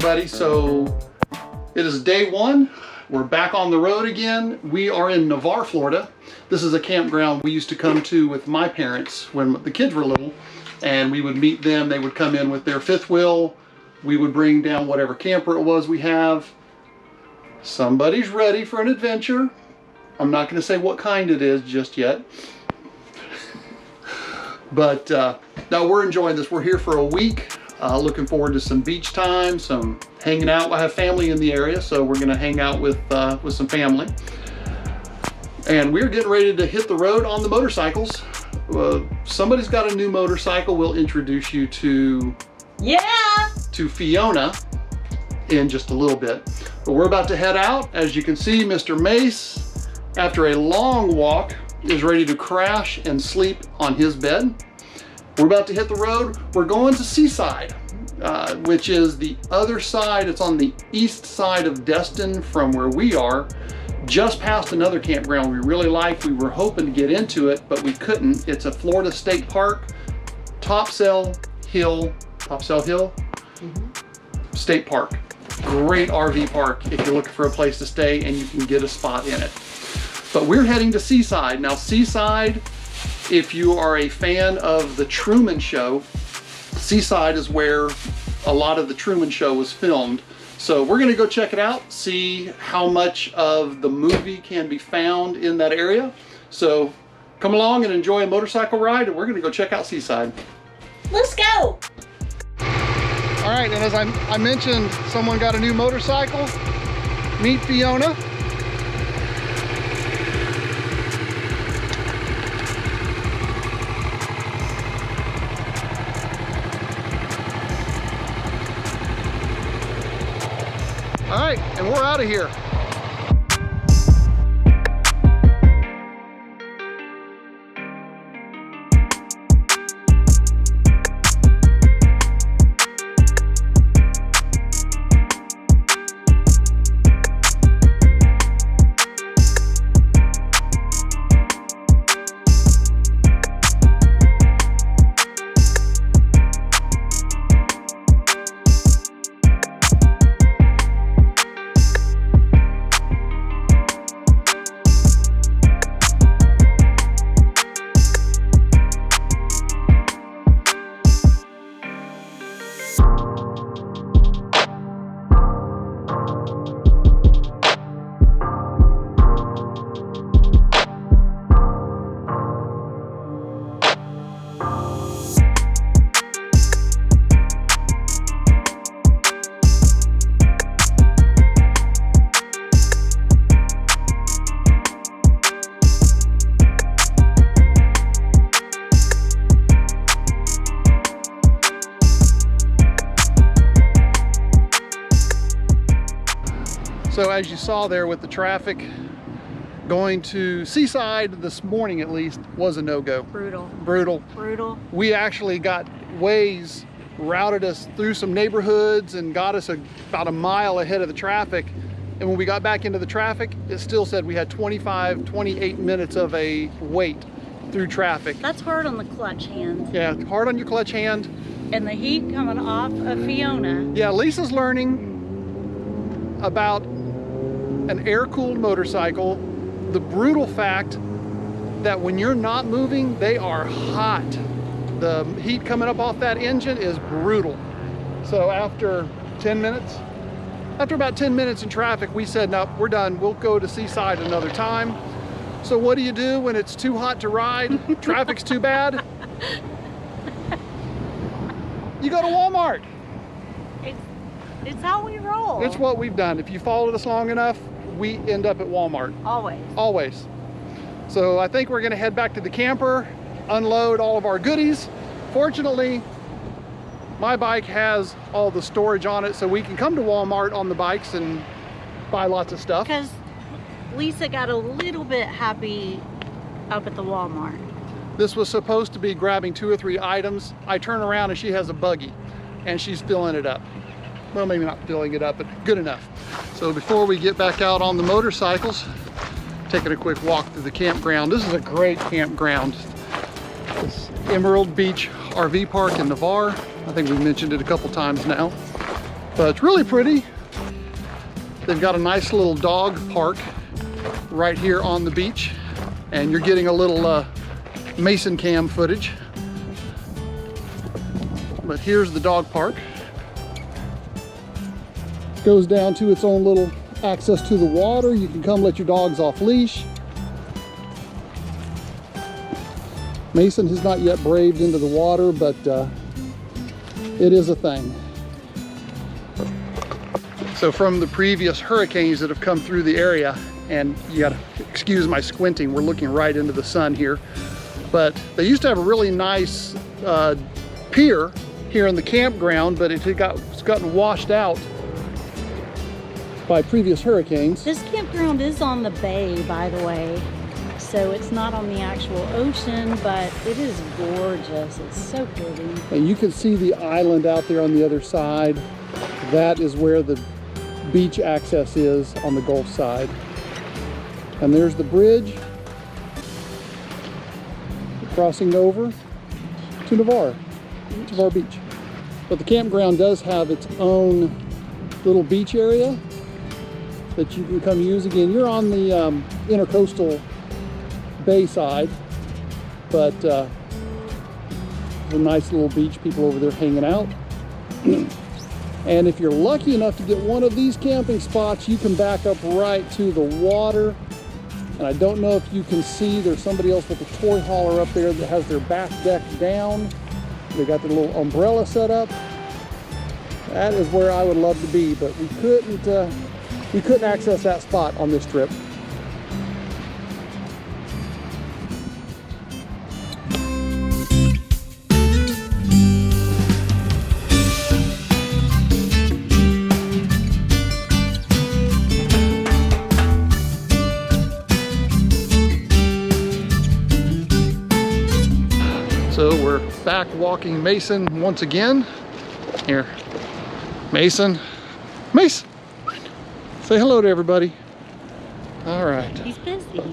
everybody. So it is day one. We're back on the road again. We are in Navarre, Florida. This is a campground we used to come to with my parents when the kids were little, and we would meet them. They would come in with their fifth wheel. We would bring down whatever camper it was we have. Somebody's ready for an adventure. I'm not going to say what kind it is just yet. But no, we're enjoying this. We're here for a week. Looking forward to some beach time, some hanging out. I have family in the area, so we're going to hang out with some family. And we're getting ready to hit the road on the motorcycles. Somebody's got a new motorcycle. We'll introduce you to Fiona in just a little bit. But we're about to head out. As you can see, Mr. Mace, after a long walk, is ready to crash and sleep on his bed. We're about to hit the road. We're going to Seaside, which is the other side. It's on the east side of Destin from where we are, just past another campground we really like. We were hoping to get into it, but we couldn't. It's a Florida State Park, Topsail Hill State Park. Great RV park if you're looking for a place to stay and you can get a spot in it. But we're heading to Seaside. Now Seaside, if you are a fan of the Truman Show, Seaside is where a lot of the Truman Show was filmed. So we're gonna go check it out, see how much of the movie can be found in that area. So come along and enjoy a motorcycle ride, and we're gonna go check out Seaside. Let's go. All right, and as I mentioned, someone got a new motorcycle. Meet Fiona. All right, and we're out of here. So as you saw there with the traffic, going to Seaside this morning at least was a no-go. Brutal. We actually got Waze routed us through some neighborhoods and got us about a mile ahead of the traffic. And when we got back into the traffic, it still said we had 28 minutes of a wait through traffic. That's hard on the clutch hand. Yeah, hard on your clutch hand. And the heat coming off of Fiona. Yeah, Lisa's learning about an air-cooled motorcycle, the brutal fact that when you're not moving, they are hot. The heat coming up off that engine is brutal. So after about 10 minutes in traffic, we said, no, we're done. We'll go to Seaside another time. So what do you do when it's too hot to ride? Traffic's too bad? You go to Walmart. It's how we roll. It's what we've done. If you followed us long enough, we end up at Walmart. Always. So I think we're gonna head back to the camper, unload all of our goodies. Fortunately, my bike has all the storage on it, so we can come to Walmart on the bikes and buy lots of stuff. Because Lisa got a little bit happy up at the Walmart. This was supposed to be grabbing 2 or 3 items. I turn around and she has a buggy and she's filling it up. Well, maybe not filling it up, but good enough. So before we get back out on the motorcycles, taking a quick walk through the campground. This is a great campground. This Emerald Beach RV Park in Navarre. I think we've mentioned it a couple times now. But it's really pretty. They've got a nice little dog park right here on the beach, and you're getting a little Mason cam footage. But here's the dog park. Goes down to its own little access to the water. You can come let your dogs off leash. Mason has not yet braved into the water, but it is a thing. So from the previous hurricanes that have come through the area, and you gotta excuse my squinting, we're looking right into the sun here, but they used to have a really nice pier here in the campground, but it's gotten washed out by previous hurricanes. This campground is on the bay, by the way. So it's not on the actual ocean, but it is gorgeous. It's so pretty. And you can see the island out there on the other side. That is where the beach access is on the Gulf side. And there's the bridge crossing over to Navarre Beach. But the campground does have its own little beach area that you can come use. Again, you're on the intercoastal bay side, but a nice little beach, people over there hanging out. And if you're lucky enough to get one of these camping spots, you can back up right to the water. And I don't know if you can see, there's somebody else with a toy hauler up there that has their back deck down. They got their little umbrella set up. That is where I would love to be, but we couldn't access that spot on this trip. So we're back walking Mason once again. Here, Mason. Say hello to everybody. All right. He's busy.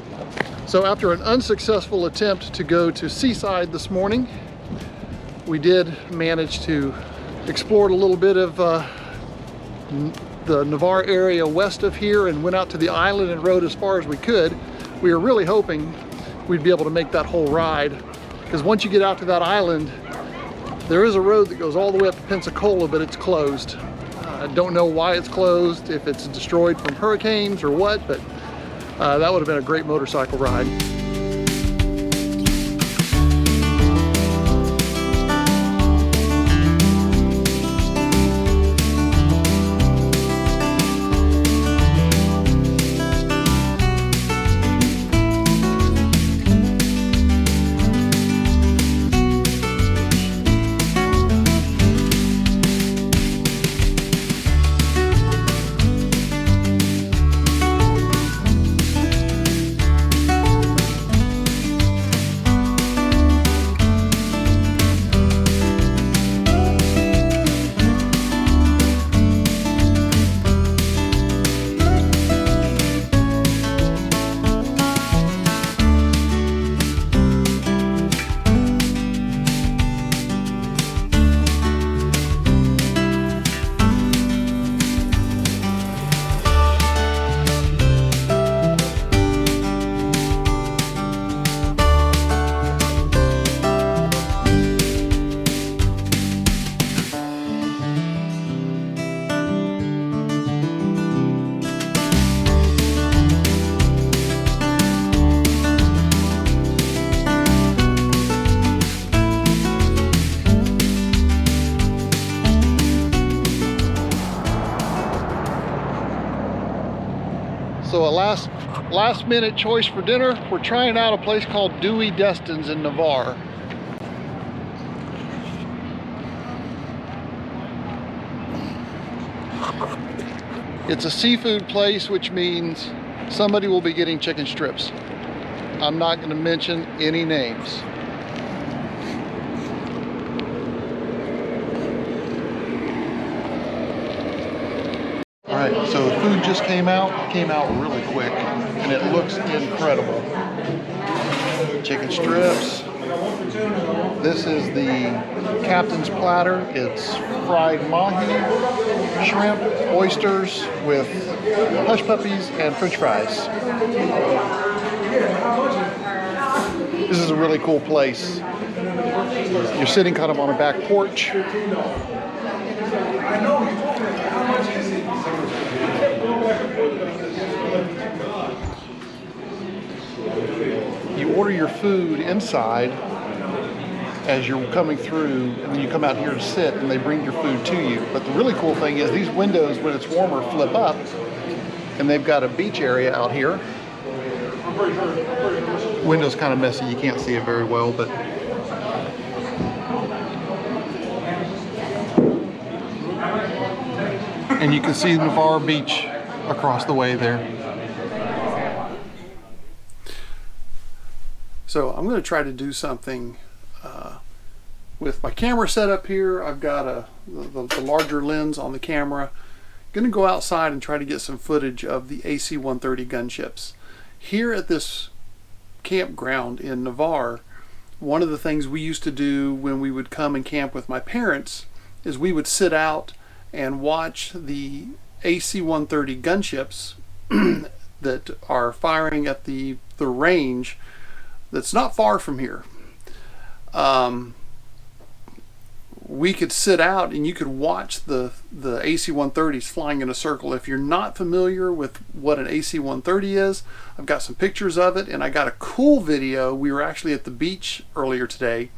So after an unsuccessful attempt to go to Seaside this morning, we did manage to explore a little bit of the Navarre area west of here and went out to the island and rode as far as we could. We were really hoping we'd be able to make that whole ride, because once you get out to that island, there is a road that goes all the way up to Pensacola, but it's closed. I don't know why it's closed, if it's destroyed from hurricanes or what, but that would have been a great motorcycle ride. So a last minute choice for dinner, we're trying out a place called Dewey Destin's in Navarre. It's a seafood place, which means somebody will be getting chicken strips. I'm not going to mention any names. All right, so the food just came out really quick, and it looks incredible. Chicken strips, This is the captain's platter. It's fried mahi, shrimp, oysters with hush puppies and french fries. This is a really cool place. You're sitting kind of on a back porch. You order your food inside as you're coming through, and then you come out here to sit and they bring your food to you. But the really cool thing is these windows, when it's warmer, flip up, and they've got a beach area out here. Window's kind of messy, you can't see it very well, but and you can see Navarre Beach across the way there. So I'm going to try to do something with my camera set up here. I've got the larger lens on the camera. Going to go outside and try to get some footage of the AC130 gunships. Here at this campground in Navarre, one of the things we used to do when we would come and camp with my parents is we would sit out and watch the AC130 gunships that are firing at the range that's not far from here. We could sit out and you could watch the AC-130s flying in a circle. If you're not familiar with what an AC-130 is, I've got some pictures of it, and I got a cool video. We were actually at the beach earlier today,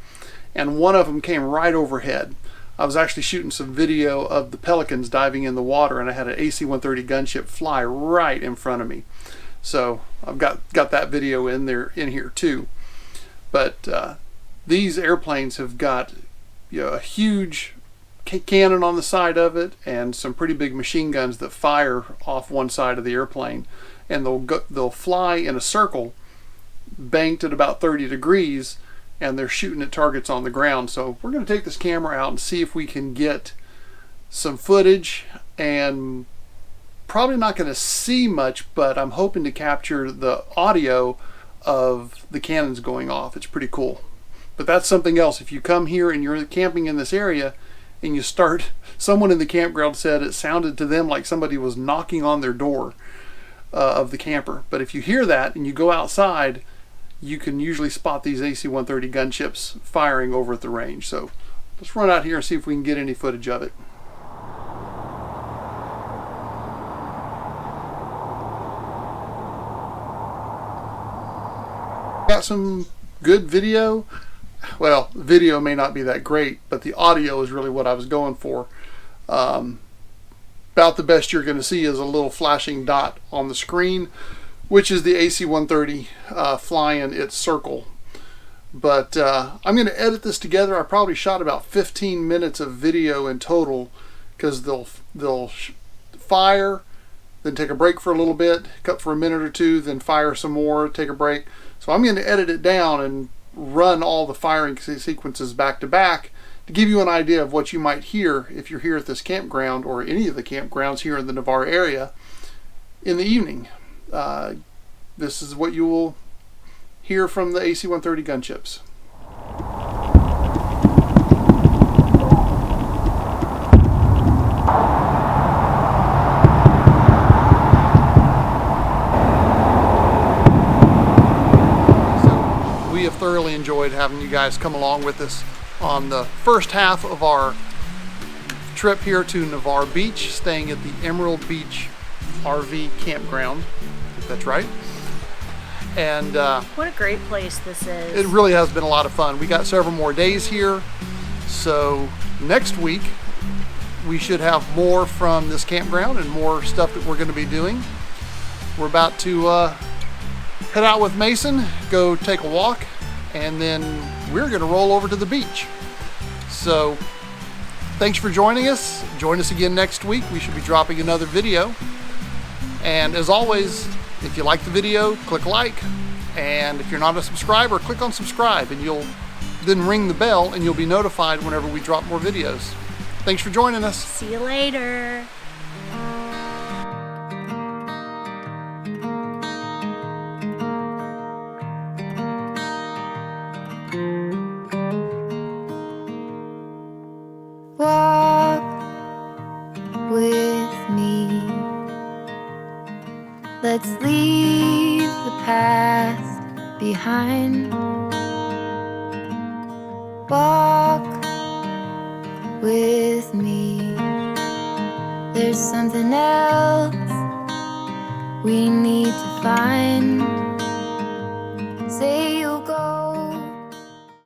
and one of them came right overhead. I was actually shooting some video of the pelicans diving in the water, and I had an AC-130 gunship fly right in front of me. So I've got that video in here too. But these airplanes have got, you know, a huge cannon on the side of it and some pretty big machine guns that fire off one side of the airplane, and they'll fly in a circle banked at about 30 degrees, and they're shooting at targets on the ground. So we're going to take this camera out and see if we can get some footage, and probably not going to see much, but I'm hoping to capture the audio of the cannons going off. It's pretty cool. But that's something else. If you come here and you're camping in this area and you start, someone in the campground said it sounded to them like somebody was knocking on their door of the camper. But if you hear that and you go outside, you can usually spot these AC-130 gunships firing over at the range. So let's run out here and see if we can get any footage of it. Got some good video. Well, the video may not be that great, but the audio is really what I was going for. About the best you're going to see is a little flashing dot on the screen, which is the AC-130 flying its circle. But I'm going to edit this together. I probably shot about 15 minutes of video in total, because they'll fire, then take a break for a little bit, cut for a minute or two, then fire some more, take a break. So I'm going to edit it down and run all the firing sequences back to back to give you an idea of what you might hear if you're here at this campground or any of the campgrounds here in the Navarre area in the evening. This is what you will hear from the AC-130 gunships. We have thoroughly enjoyed having you guys come along with us on the first half of our trip here to Navarre Beach, staying at the Emerald Beach RV campground, if that's right. And what a great place this is. It really has been a lot of fun. We got several more days here, so next week we should have more from this campground and more stuff that we're going to be doing. We're about to head out with Mason, go take a walk, and then we're going to roll over to the beach. So thanks for joining us. Join us again next week. We should be dropping another video. And as always, if you like the video, click like. And if you're not a subscriber, click on subscribe, and you'll then ring the bell and you'll be notified whenever we drop more videos. Thanks for joining us. See you later. walk with me. There's something else we need to find.